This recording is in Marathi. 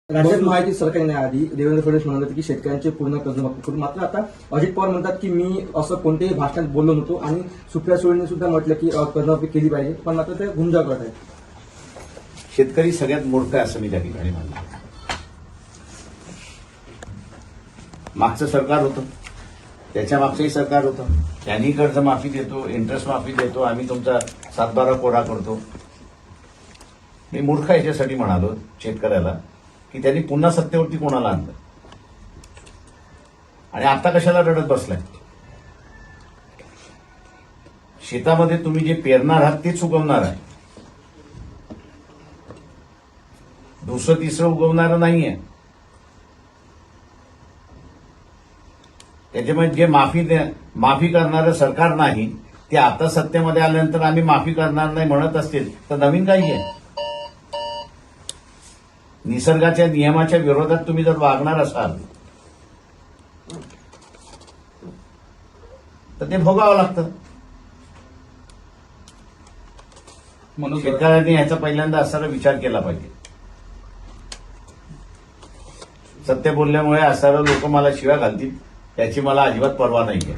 राज्यात महायुती सरकार येण्याआधी देवेंद्र फडणवीस म्हणाले होते की शेतकऱ्यांचे पूर्ण कर्जमाफी करू. मात्र आता अजित पवार म्हणतात की मी असं कोणत्याही भाषणात बोललो नव्हतो आणि सुप्रिया सुळेंनी सुद्धा म्हटलं की कर्जमाफी केली पाहिजे, पण आता ते गुंजा करत आहेत. शेतकरी सगळ्यात मूर्ख आहे असं मी त्या ठिकाणी मानतो. मागचं सरकार होतं, त्याच्या मागचंही सरकार होतं, त्यांनी कर्जमाफी देतो, इंटरेस्ट माफी देतो, आम्ही तुमचा 7-12 कोरा करतो. मी मूर्ख याच्यासाठी म्हणालो शेतकऱ्याला की त्यांनी पुन्हा सत्तेवरती कोणाला आणलं आणि आता कशाला रडत बसलाय. शेतामध्ये तुम्ही जे पेरणार आहात तेच उगवणार आहे, दुसरं तिसरं उगवणारं नाहीये. त्याच्यामुळे जे माफी करणारं सरकार नाही ते आता सत्तेमध्ये आल्यानंतर आम्ही माफी करणार नाही म्हणत असतील तर नवीन काही आहे. निसर्गाच्या नियमाच्या विरोधात तुम्ही जर वागणार असाल तर ते भोगावं लागतं. म्हणून शेतकऱ्यांनी ह्याचा पहिल्यांदा असायला विचार केला पाहिजे. सत्य बोलल्यामुळे असणारे लोक मला शिव्या घालतील याची मला अजिबात पर्वा नाहीये.